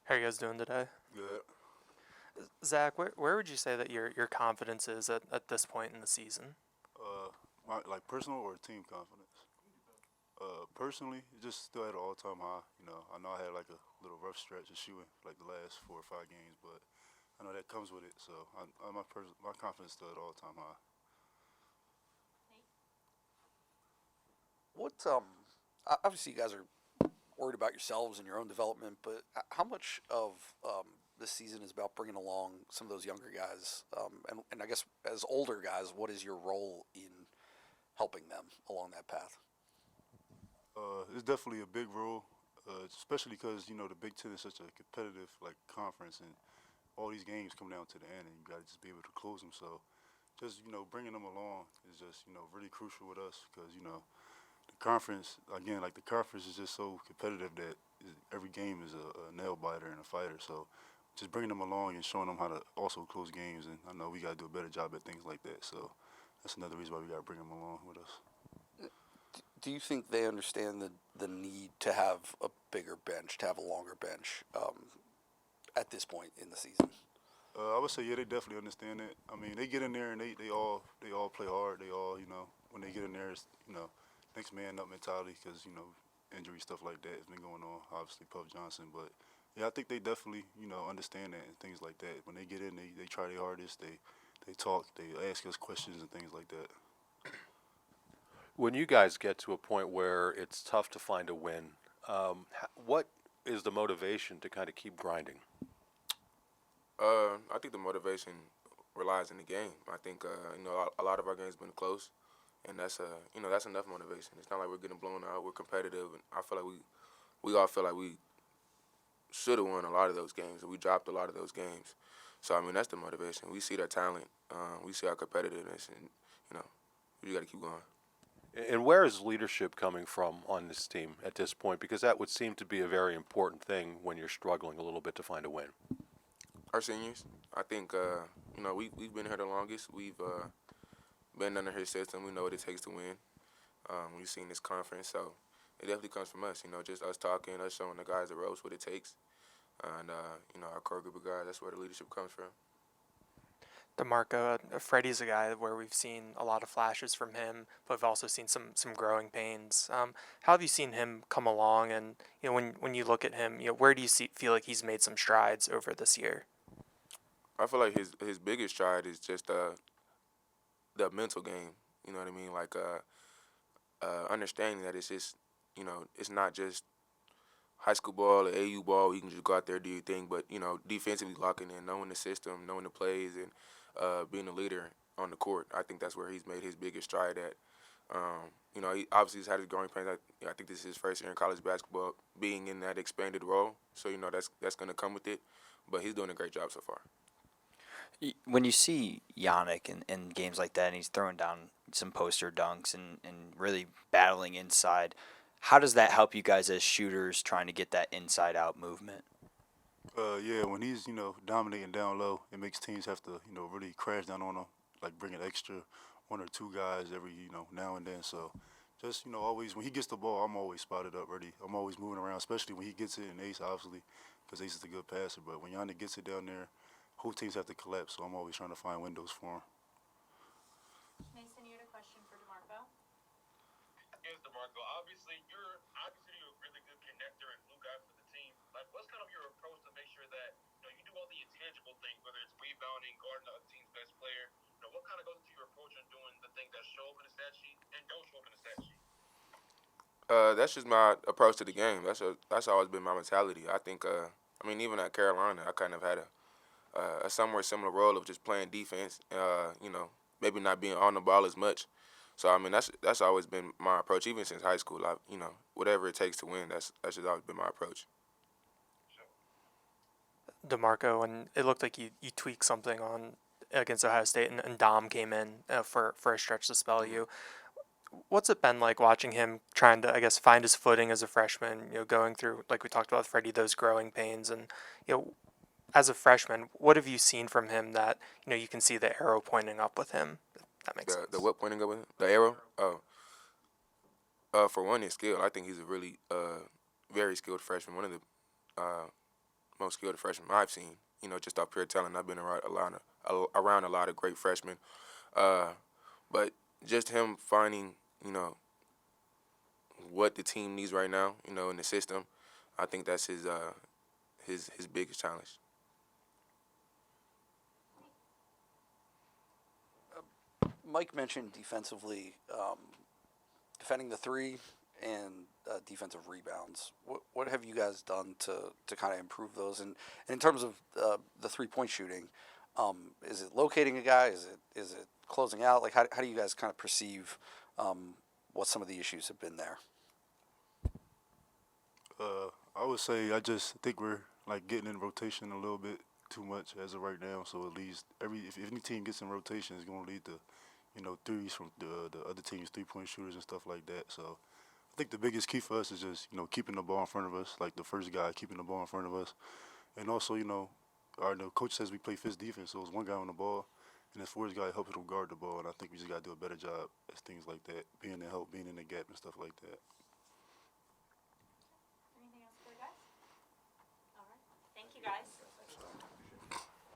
How are you guys doing today? Good. Zach, where would you say that your confidence is at this point in the season? My like personal or team confidence. Personally, it just still at an all-time high. I know I had like a little rough stretch of shooting like the last 4 or 5 games, but I know that comes with it. So my confidence still at an all-time high. What obviously you guys are worried about yourselves and your own development, but how much of this season is about bringing along some of those younger guys, and I guess as older guys, what is your role in helping them along that path? It's definitely a big role, especially because the Big Ten is such a competitive like conference, and all these games come down to the end, and you got to just be able to close them. So just bringing them along is just really crucial with us because the conference again, like the conference is just so competitive that every game is a nail biter and a fighter. So just bringing them along and showing them how to also close games, and I know we got to do a better job at things like that. So that's another reason why we got to bring them along with us. Do you think they understand the need to have a bigger bench, to have a longer bench at this point in the season? I would say yeah, they definitely understand it. I mean, they get in there and they all play hard. They all when they get in there, it's next man up mentality because injury stuff like that has been going on. Obviously, Puff Johnson, but yeah, I think they definitely understand that and things like that. When they get in, they try their hardest. They talk. They ask us questions and things like that. When you guys get to a point where it's tough to find a win, what is the motivation to kind of keep grinding? I think the motivation relies in the game. I think a lot of our games been close, and that's enough motivation. It's not like we're getting blown out. We're competitive, and I feel like we all feel like we should have won a lot of those games, and we dropped a lot of those games. So I mean that's the motivation. We see their talent, we see our competitiveness, and we got to keep going. And where is leadership coming from on this team at this point? Because that would seem to be a very important thing when you're struggling a little bit to find a win. Our seniors, I think we've been here the longest. We've been under his system. We know what it takes to win. We've seen this conference, so it definitely comes from us. Just us talking, us showing the guys the ropes what it takes, and our core group of guys. That's where the leadership comes from. DeMarco, Freddie's a guy where we've seen a lot of flashes from him, but we've also seen some growing pains. How have you seen him come along? And when you look at him, where do you feel like he's made some strides over this year? I feel like his biggest stride is just the mental game. You know what I mean? Like understanding that it's just it's not just high school ball or AU ball. You can just go out there do your thing, but defensively locking in, knowing the system, knowing the plays, and being a leader on the court. I think that's where he's made his biggest stride at. He obviously has had his growing pains. I think this is his first year in college basketball, being in that expanded role. So that's going to come with it. But he's doing a great job so far. When you see Yannick in games like that and he's throwing down some poster dunks and really battling inside, how does that help you guys as shooters trying to get that inside out movement? Yeah, when he's dominating down low, it makes teams have to really crash down on him, like bring an extra one or two guys every now and then. So just always when he gets the ball, I'm always spotted up ready. I'm always moving around, especially when he gets it and Ace obviously, because Ace is a good passer. But when Yannick gets it down there, whole teams have to collapse. So I'm always trying to find windows for him. Mason, you had a question for DeMarco? Yes, DeMarco. Obviously you're a really good connector and glue guy for the team. Like, what's kind of your approach to make sure that you do all the intangible things, whether it's rebounding, guarding the other team's best player? What kind of goes into your approach on doing the things that show up in the stat sheet and don't show up in the stat sheet? That's just my approach to the game. That's always been my mentality. I think. Even at Carolina, I kind of had a somewhere similar role of just playing defense. Maybe not being on the ball as much. So that's always been my approach, even since high school. Whatever it takes to win. That's just always been my approach. DeMarco, and it looked like you tweaked something on against Ohio State, and Dom came in for a stretch to spell you. What's it been like watching him trying to, I guess, find his footing as a freshman? Going through, like we talked about with Freddie, those growing pains, and as a freshman, what have you seen from him that you can see the arrow pointing up with him? If that makes sense. The what pointing up with him? The arrow? Oh. For one, his skill. I think he's a really very skilled freshman. One of the most skilled freshman I've seen. You know, just off pure talent. I've been around a lot of great freshmen, but just him finding, you know, what the team needs right now, you know, in the system. I think that's his biggest challenge. Mike mentioned defensively, defending the three and defensive rebounds. What have you guys done to kind of improve those? And in terms of the 3-point shooting, is it locating a guy? Is it closing out? Like how do you guys kind of perceive what some of the issues have been there? I would say I just think we're like getting in rotation a little bit too much as of right now. So at least if any team gets in rotation, it's going to lead to, you know, threes from the other team's 3-point shooters and stuff like that. So I think the biggest key for us is just, you know, keeping the ball in front of us, like the first guy keeping the ball in front of us, and also, you know, the coach says we play fist defense, so it's one guy on the ball, and this fourth guy helping him guard the ball. And I think we just got to do a better job as things like that, being the help, being in the gap, and stuff like that. Anything else for the guys? All right. Thank you, guys.